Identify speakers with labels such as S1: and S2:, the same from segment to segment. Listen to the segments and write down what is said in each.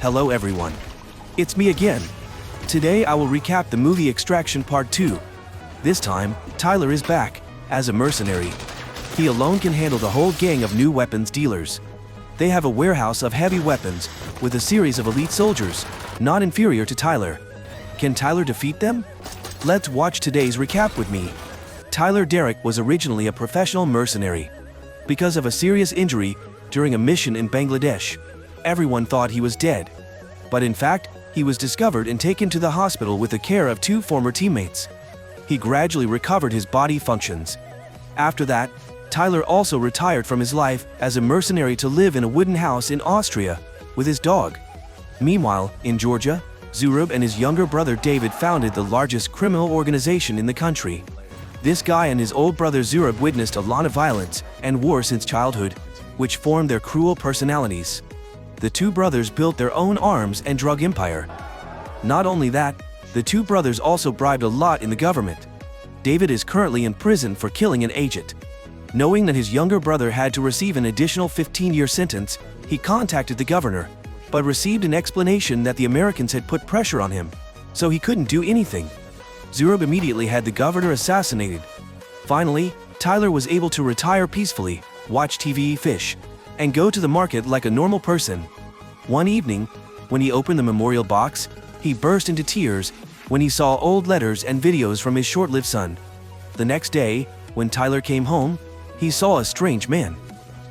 S1: Hello everyone. It's me again. Today I will recap the movie Extraction Part 2. This time, Tyler is back, as a mercenary. He alone can handle the whole gang of new weapons dealers. They have a warehouse of heavy weapons, with a series of elite soldiers, not inferior to Tyler. Can Tyler defeat them? Let's watch today's recap with me. Tyler Rake was originally a professional mercenary. Because of a serious injury during a mission in Bangladesh, everyone thought he was dead. But in fact, he was discovered and taken to the hospital with the care of two former teammates. He gradually recovered his body functions. After that, Tyler also retired from his life as a mercenary to live in a wooden house in Austria with his dog. Meanwhile, in Georgia, Zurab and his younger brother David founded the largest criminal organization in the country. This guy and his old brother Zurab witnessed a lot of violence and war since childhood, which formed their cruel personalities. The two brothers built their own arms and drug empire. Not only that, the two brothers also bribed a lot in the government. David is currently in prison for killing an agent. Knowing that his younger brother had to receive an additional 15-year sentence, he contacted the governor, but received an explanation that the Americans had put pressure on him, so he couldn't do anything. Zurab immediately had the governor assassinated. Finally, Tyler was able to retire peacefully, watch TV, fish, and go to the market like a normal person. One evening, when he opened the memorial box, he burst into tears when he saw old letters and videos from his short-lived son. The next day, when Tyler came home, he saw a strange man.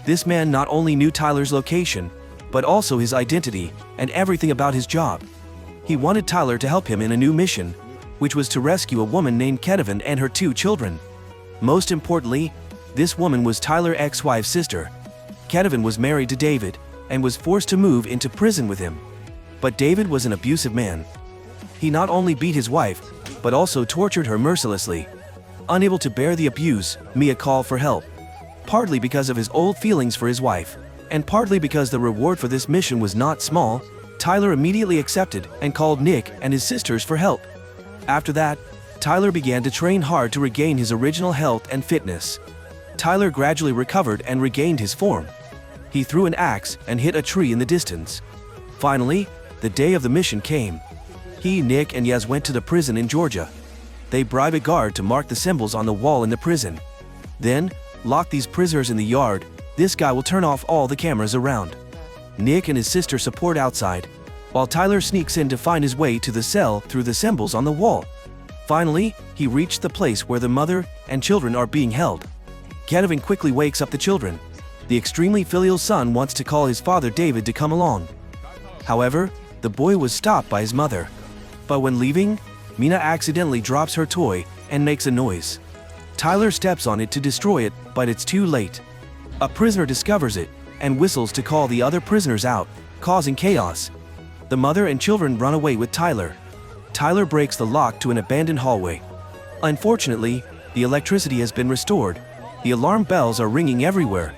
S1: This man not only knew Tyler's location, but also his identity and everything about his job. He wanted Tyler to help him in a new mission, which was to rescue a woman named Kevin and her two children. Most importantly, this woman was Tyler's ex-wife's sister. Kevin was married to David and was forced to move into prison with him. But David was an abusive man. He not only beat his wife, but also tortured her mercilessly. Unable to bear the abuse, Mia called for help. Partly because of his old feelings for his wife, and partly because the reward for this mission was not small, Tyler immediately accepted and called Nick and his sisters for help. After that, Tyler began to train hard to regain his original health and fitness. Tyler gradually recovered and regained his form. He threw an axe and hit a tree in the distance. Finally, the day of the mission came. He, Nick, and Yaz went to the prison in Georgia. They bribed a guard to mark the symbols on the wall in the prison. Then, lock these prisoners in the yard. This guy will turn off all the cameras around. Nick and his sister support outside, while Tyler sneaks in to find his way to the cell through the symbols on the wall. Finally, he reached the place where the mother and children are being held. Kevin quickly wakes up the children. The extremely filial son wants to call his father David to come along. However, the boy was stopped by his mother. But when leaving, Mina accidentally drops her toy and makes a noise. Tyler steps on it to destroy it, but it's too late. A prisoner discovers it and whistles to call the other prisoners out, causing chaos. The mother and children run away with Tyler. Tyler breaks the lock to an abandoned hallway. Unfortunately, the electricity has been restored. The alarm bells are ringing everywhere.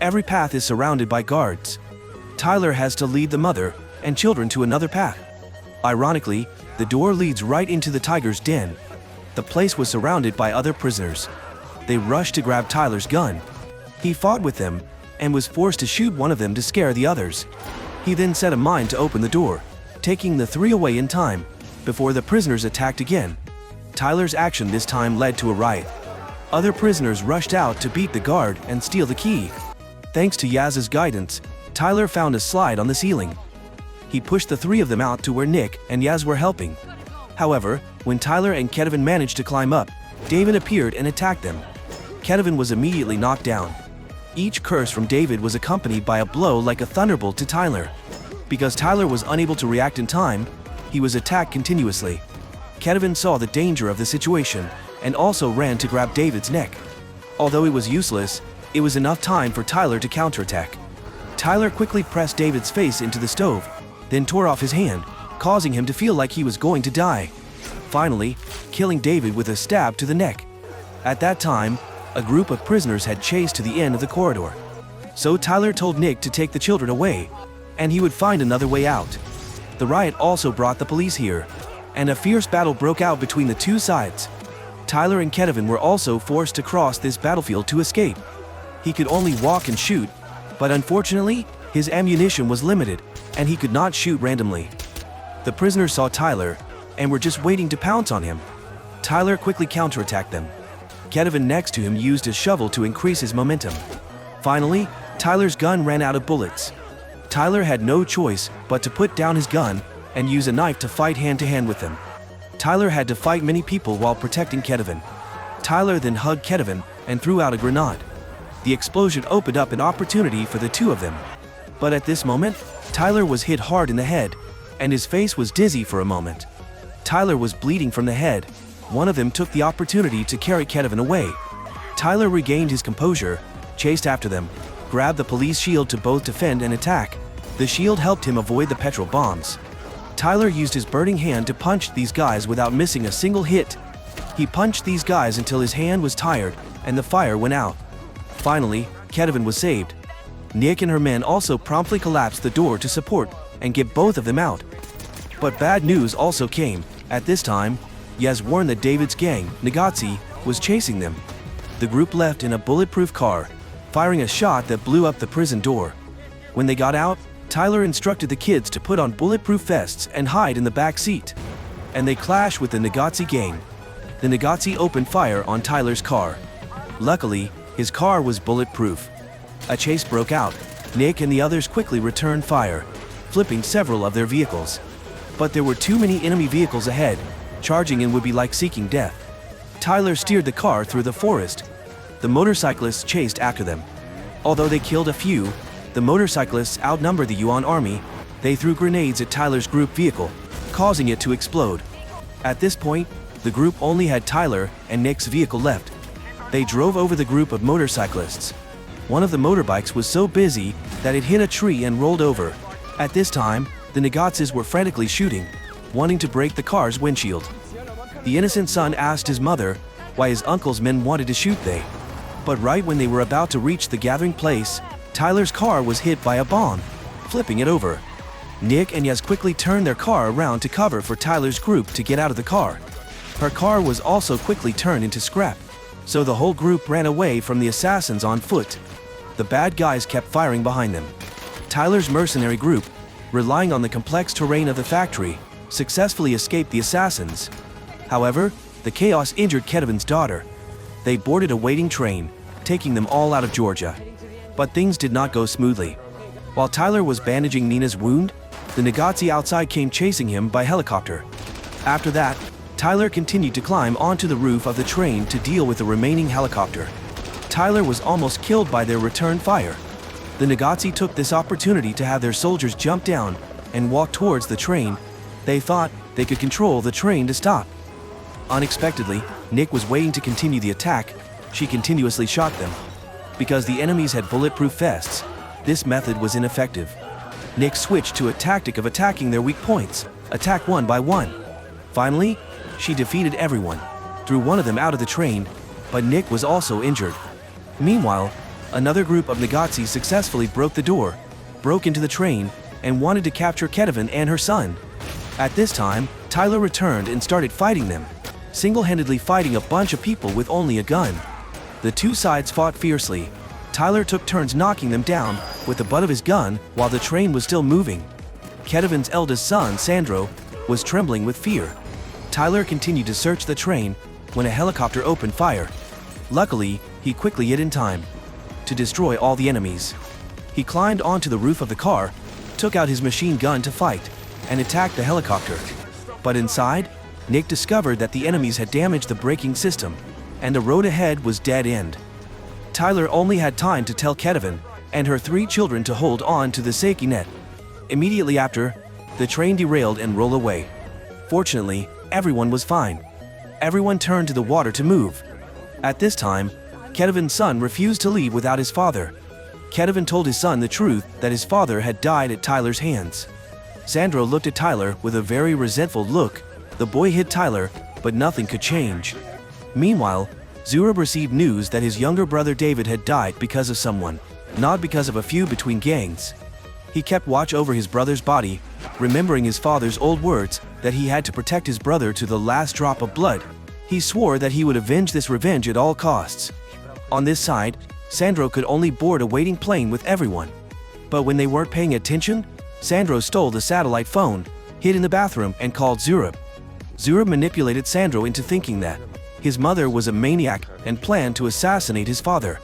S1: Every path is surrounded by guards. Tyler has to lead the mother and children to another path. Ironically, the door leads right into the tiger's den. The place was surrounded by other prisoners. They rushed to grab Tyler's gun. He fought with them and was forced to shoot one of them to scare the others. He then set a mine to open the door, taking the three away in time, before the prisoners attacked again. Tyler's action this time led to a riot. Other prisoners rushed out to beat the guard and steal the key. Thanks to Yaz's guidance, Tyler found a slide on the ceiling. He pushed the three of them out to where Nick and Yaz were helping. However, when Tyler and Kevin managed to climb up, David appeared and attacked them. Kevin was immediately knocked down. Each curse from David was accompanied by a blow like a thunderbolt to Tyler. Because Tyler was unable to react in time, he was attacked continuously. Kevin saw the danger of the situation and also ran to grab David's neck. Although it was useless, it was enough time for Tyler to counterattack. Tyler quickly pressed David's face into the stove, then tore off his hand, causing him to feel like he was going to die. Finally, killing David with a stab to the neck. At that time, a group of prisoners had chased to the end of the corridor. So Tyler told Nick to take the children away, and he would find another way out. The riot also brought the police here, and a fierce battle broke out between the two sides. Tyler and Kevin were also forced to cross this battlefield to escape. He could only walk and shoot, but unfortunately, His ammunition was limited, and he could not shoot randomly. The prisoners saw Tyler, and were just waiting to pounce on him. Tyler quickly counterattacked them. Kevin next to him used his shovel to increase his momentum. Finally, Tyler's gun ran out of bullets. Tyler had no choice but to put down his gun and use a knife to fight hand-to-hand with them. Tyler had to fight many people while protecting Kevin. Tyler then hugged Kevin and threw out a grenade. The explosion opened up an opportunity for the two of them. But at this moment, Tyler was hit hard in the head, and his face was dizzy for a moment. Tyler was bleeding from the head. One of them took the opportunity to carry Kevin away. Tyler regained his composure, chased after them, grabbed the police shield to both defend and attack. The shield helped him avoid the petrol bombs. Tyler used his burning hand to punch these guys without missing a single hit. He punched these guys until his hand was tired and the fire went out. Finally, Kevin was saved. Nick and her men also promptly collapsed the door to support and get both of them out. But bad news also came. At this time, Yaz warned that David's gang, Nagazi, was chasing them. The group left in a bulletproof car, firing a shot that blew up the prison door. When they got out, Tyler instructed the kids to put on bulletproof vests and hide in the back seat. And they clashed with the Nagazi gang. The Nagazi opened fire on Tyler's car. Luckily, his car was bulletproof. A chase broke out. Nick and the others quickly returned fire, flipping several of their vehicles. But there were too many enemy vehicles ahead. Charging in would be like seeking death. Tyler steered the car through the forest. The motorcyclists chased after them. Although they killed a few, the motorcyclists outnumbered the Yuan army. They threw grenades at Tyler's group vehicle, causing it to explode. At this point, the group only had Tyler and Nick's vehicle left. They drove over the group of motorcyclists. One of the motorbikes was so busy that it hit a tree and rolled over. At this time, the Nagazis were frantically shooting, wanting to break the car's windshield. The innocent son asked his mother why his uncle's men wanted to shoot they. But right when they were about to reach the gathering place, Tyler's car was hit by a bomb, flipping it over. Nick and Yaz quickly turned their car around to cover for Tyler's group to get out of the car. Her car was also quickly turned into scrap, so the whole group ran away from the assassins on foot. The bad guys kept firing behind them. Tyler's mercenary group, relying on the complex terrain of the factory, successfully escaped the assassins. However, the chaos injured Kevin's daughter. They boarded a waiting train, taking them all out of Georgia. But things did not go smoothly. While Tyler was bandaging Nina's wound, the Nagazi outside came chasing him by helicopter. After that, Tyler continued to climb onto the roof of the train to deal with the remaining helicopter. Tyler was almost killed by their return fire. The Nagazi took this opportunity to have their soldiers jump down and walk towards the train. They thought they could control the train to stop. Unexpectedly, Nick was waiting to continue the attack. She continuously shot them. Because the enemies had bulletproof vests, this method was ineffective. Nick switched to a tactic of attacking their weak points, attack one by one. Finally, she defeated everyone, threw one of them out of the train, but Nick was also injured. Meanwhile, another group of Nagazi successfully broke the door, broke into the train, and wanted to capture Kevin and her son. At this time, Tyler returned and started fighting them, single-handedly fighting a bunch of people with only a gun. The two sides fought fiercely. Tyler took turns knocking them down with the butt of his gun while the train was still moving. Kevin's eldest son, Sandro, was trembling with fear. Tyler continued to search the train when a helicopter opened fire. Luckily, he quickly hid in time to destroy all the enemies. He climbed onto the roof of the car, took out his machine gun to fight, and attacked the helicopter. But inside, Nick discovered that the enemies had damaged the braking system, and the road ahead was dead end. Tyler only had time to tell Kevin and her 3 children to hold on to the safety net. Immediately after, the train derailed and rolled away. Fortunately, everyone was fine. Everyone turned to the water to move. At this time, Kevin's son refused to leave without his father. Kevin told his son the truth that his father had died at Tyler's hands. Sandro looked at Tyler with a very resentful look. The boy hit Tyler, but nothing could change. Meanwhile, Zurab received news that his younger brother David had died because of someone, not because of a feud between gangs. He kept watch over his brother's body, remembering his father's old words that he had to protect his brother to the last drop of blood. He swore that he would avenge this revenge at all costs. On this side, Sandro could only board a waiting plane with everyone. But when they weren't paying attention, Sandro stole the satellite phone, hid in the bathroom, and called Zurab. Zurab manipulated Sandro into thinking that his mother was a maniac and planned to assassinate his father.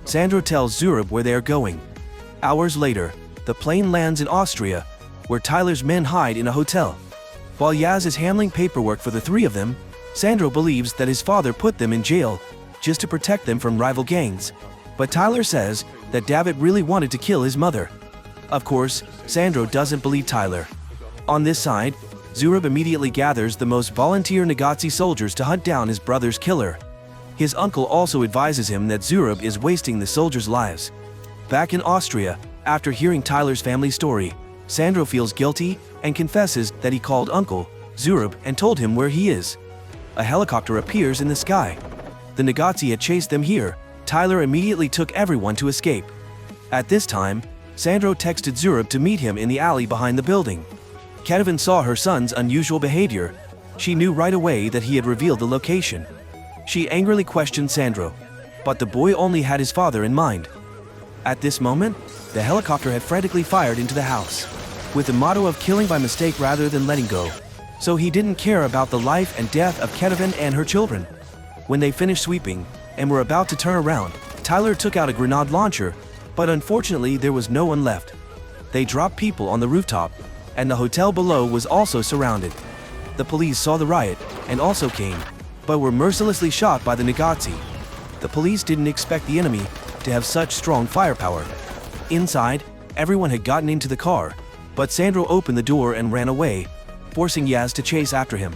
S1: Sandro tells Zurab where they are going. Hours later, the plane lands in Austria, where Tyler's men hide in a hotel. While Yaz is handling paperwork for the three of them, Sandro believes that his father put them in jail just to protect them from rival gangs. But Tyler says that David really wanted to kill his mother. Of course, Sandro doesn't believe Tyler. On this side, Zurab immediately gathers the most volunteer Nazi soldiers to hunt down his brother's killer. His uncle also advises him that Zurab is wasting the soldiers' lives. Back in Austria, after hearing Tyler's family story, Sandro feels guilty and confesses that he called Uncle Zurab and told him where he is. A helicopter appears in the sky. The Nazi had chased them here. Tyler immediately took everyone to escape. At this time, Sandro texted Zurab to meet him in the alley behind the building. Kevin saw her son's unusual behavior. She knew right away that he had revealed the location. She angrily questioned Sandro, but the boy only had his father in mind. At this moment, the helicopter had frantically fired into the house, with the motto of killing by mistake rather than letting go. So he didn't care about the life and death of Kevin and her children. When they finished sweeping and were about to turn around, Tyler took out a grenade launcher, but unfortunately there was no one left. They dropped people on the rooftop, and the hotel below was also surrounded. The police saw the riot and also came, but were mercilessly shot by the Nazi. The police didn't expect the enemy to have such strong firepower. Inside, everyone had gotten into the car, but Sandro opened the door and ran away, forcing Yaz to chase after him.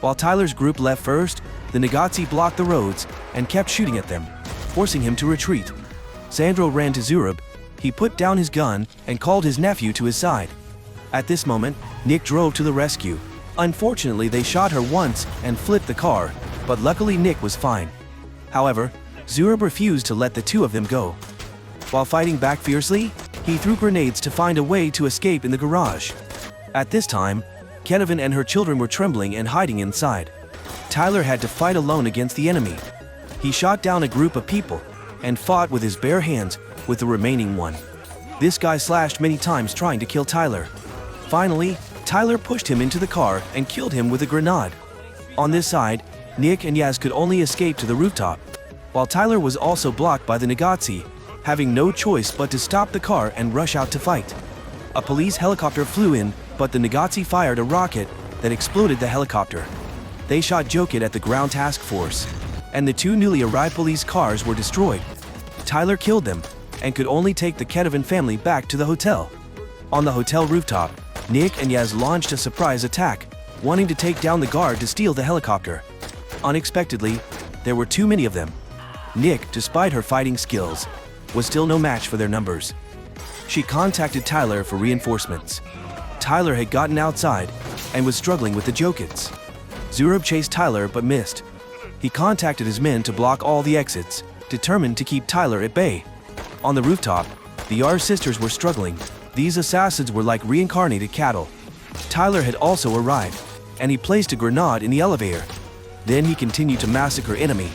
S1: While Tyler's group left first, the Nazi blocked the roads and kept shooting at them, forcing him to retreat. Sandro ran to Zurab. He put down his gun and called his nephew to his side. At this moment, Nick drove to the rescue. Unfortunately, they shot her once and flipped the car, but luckily Nick was fine. However, Zurab refused to let the two of them go. While fighting back fiercely, he threw grenades to find a way to escape in the garage. At this time, Kevin and her children were trembling and hiding inside. Tyler had to fight alone against the enemy. He shot down a group of people and fought with his bare hands with the remaining one. This guy slashed many times trying to kill Tyler. Finally, Tyler pushed him into the car and killed him with a grenade. On this side, Nick and Yaz could only escape to the rooftop, while Tyler was also blocked by the Nazi, having no choice but to stop the car and rush out to fight. A police helicopter flew in, but the Nazi fired a rocket that exploded the helicopter. They shot Joket at the ground task force, and the two newly arrived police cars were destroyed. Tyler killed them and could only take the Kevin family back to the hotel. On the hotel rooftop, Nick and Yaz launched a surprise attack, wanting to take down the guard to steal the helicopter. Unexpectedly, there were too many of them. Nick, despite her fighting skills, was still no match for their numbers. She contacted Tyler for reinforcements. Tyler had gotten outside and was struggling with the Jokets. Zurab chased Tyler but missed. He contacted his men to block all the exits, determined to keep Tyler at bay. On the rooftop, the Yar sisters were struggling. These assassins were like reincarnated cattle. Tyler had also arrived, and he placed a grenade in the elevator. Then he continued to massacre enemy.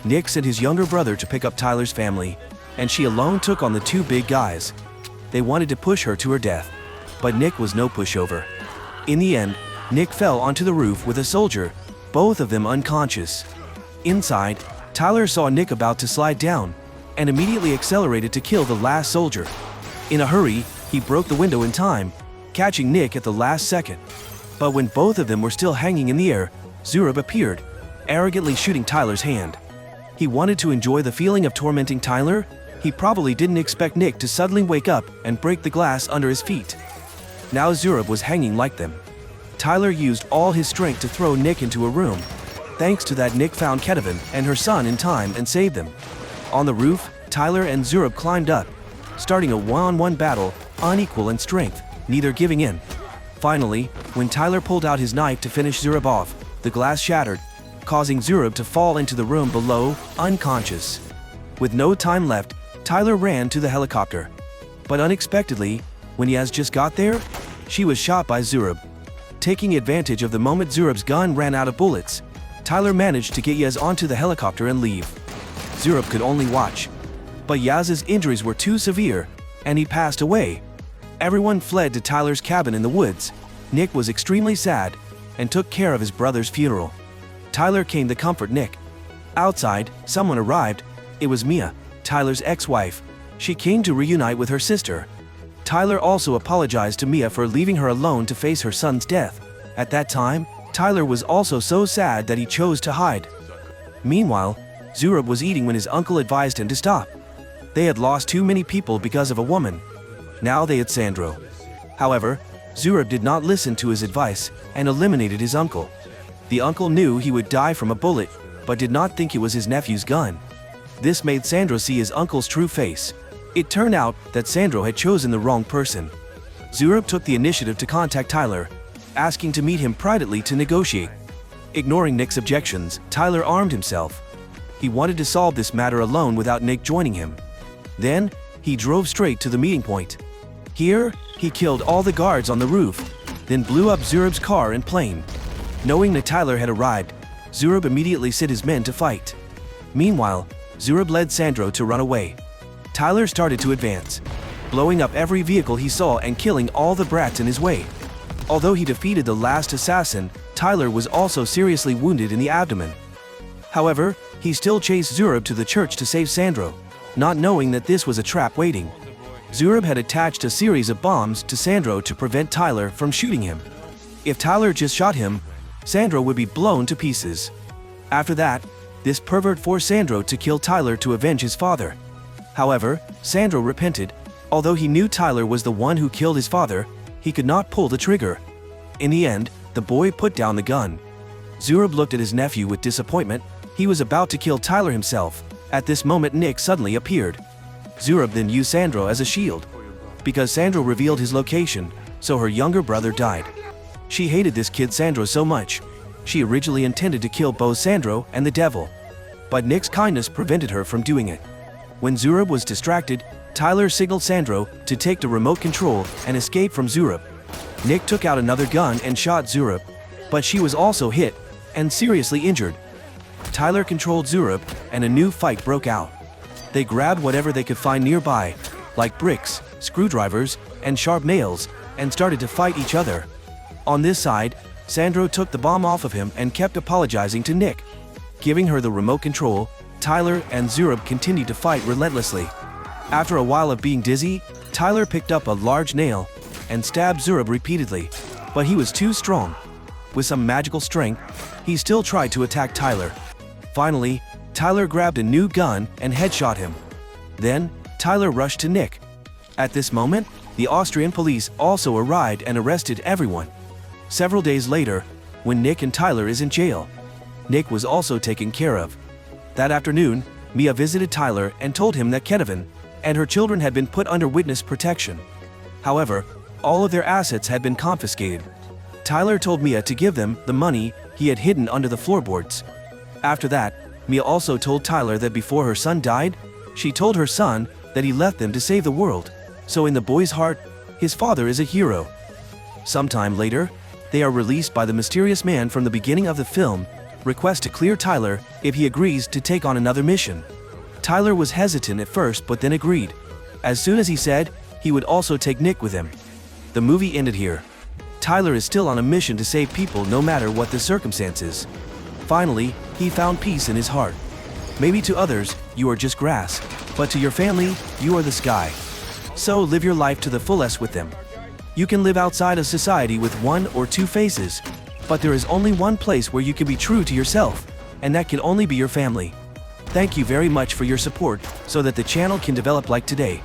S1: Nick sent his younger brother to pick up Tyler's family, and she alone took on the two big guys. They wanted to push her to her death, but Nick was no pushover. In the end, Nick fell onto the roof with a soldier, both of them unconscious. Inside, Tyler saw Nick about to slide down, and immediately accelerated to kill the last soldier. In a hurry, he broke the window in time, catching Nick at the last second. But when both of them were still hanging in the air, Zurab appeared, arrogantly shooting Tyler's hand. He wanted to enjoy the feeling of tormenting Tyler. He probably didn't expect Nick to suddenly wake up and break the glass under his feet. Now Zurab was hanging like them. Tyler used all his strength to throw Nick into a room. Thanks to that, Nick found Kevin and her son in time and saved them. On the roof, Tyler and Zurab climbed up, starting a one-on-one battle, unequal in strength, neither giving in. Finally, when Tyler pulled out his knife to finish Zurab off, the glass shattered, causing Zurab to fall into the room below, unconscious. With no time left, Tyler ran to the helicopter. But unexpectedly, when Yaz just got there, she was shot by Zurab. Taking advantage of the moment Zurab's gun ran out of bullets, Tyler managed to get Yaz onto the helicopter and leave. Zurab could only watch. But Yaz's injuries were too severe, and he passed away. Everyone fled to Tyler's cabin in the woods. Nick was extremely sad and took care of his brother's funeral. Tyler came to comfort Nick. Outside, someone arrived. It was Mia, Tyler's ex-wife. She came to reunite with her sister. Tyler also apologized to Mia for leaving her alone to face her son's death. At that time, Tyler was also so sad that he chose to hide. Meanwhile, Zurab was eating when his uncle advised him to stop. They had lost too many people because of a woman. Now they had Sandro. However, Zurab did not listen to his advice and eliminated his uncle. The uncle knew he would die from a bullet, but did not think it was his nephew's gun. This made Sandro see his uncle's true face. It turned out that Sandro had chosen the wrong person. Zurab took the initiative to contact Tyler, asking to meet him privately to negotiate. Ignoring Nick's objections, Tyler armed himself. He wanted to solve this matter alone without Nick joining him. Then, he drove straight to the meeting point. Here, he killed all the guards on the roof, then blew up Zurab's car and plane. Knowing that Tyler had arrived, Zurab immediately sent his men to fight. Meanwhile, Zurab led Sandro to run away. Tyler started to advance, blowing up every vehicle he saw and killing all the brats in his way. Although he defeated the last assassin, Tyler was also seriously wounded in the abdomen. However, he still chased Zurab to the church to save Sandro, not knowing that this was a trap waiting. Zurab had attached a series of bombs to Sandro to prevent Tyler from shooting him. If Tyler just shot him, Sandro would be blown to pieces. After that, this pervert forced Sandro to kill Tyler to avenge his father. However, Sandro repented. Although he knew Tyler was the one who killed his father, he could not pull the trigger. In the end, the boy put down the gun. Zurab looked at his nephew with disappointment. He was about to kill Tyler himself. At this moment, Nick suddenly appeared. Zurab then used Sandro as a shield. Because Sandro revealed his location, so her younger brother died. She hated this kid Sandro so much. She originally intended to kill both Sandro and the devil. But Nick's kindness prevented her from doing it. When Zurab was distracted, Tyler signaled Sandro to take the remote control and escape from Zurab. Nick took out another gun and shot Zurab, but she was also hit and seriously injured. Tyler controlled Zurab, and a new fight broke out. They grabbed whatever they could find nearby, like bricks, screwdrivers, and sharp nails, and started to fight each other. On this side, Sandro took the bomb off of him and kept apologizing to Nick. Giving her the remote control, Tyler and Zurab continued to fight relentlessly. After a while of being dizzy, Tyler picked up a large nail and stabbed Zurab repeatedly, but he was too strong. With some magical strength, he still tried to attack Tyler. Finally, Tyler grabbed a new gun and headshot him. Then, Tyler rushed to Nick. At this moment, the Austrian police also arrived and arrested everyone. Several days later, when Nick and Tyler is in jail, Nick was also taken care of. That afternoon, Mia visited Tyler and told him that Kenovan and her children had been put under witness protection. However, all of their assets had been confiscated. Tyler told Mia to give them the money he had hidden under the floorboards. After that, Mia also told Tyler that before her son died, she told her son that he left them to save the world. So in the boy's heart, his father is a hero. Sometime later, they are released by the mysterious man from the beginning of the film, request to clear Tyler if he agrees to take on another mission. Tyler was hesitant at first but then agreed. As soon as he said, he would also take Nick with him. The movie ended here. Tyler is still on a mission to save people no matter what the circumstances. Finally, he found peace in his heart. Maybe to others, you are just grass, but to your family, you are the sky. So live your life to the fullest with them. You can live outside of society with one or two faces, but there is only one place where you can be true to yourself, and that can only be your family. Thank you very much for your support so that the channel can develop like today.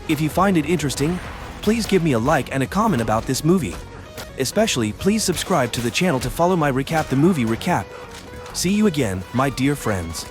S1: If you find it interesting, please give me a like and a comment about this movie. Especially, please subscribe to the channel to follow my recap the movie recap. See you again, my dear friends.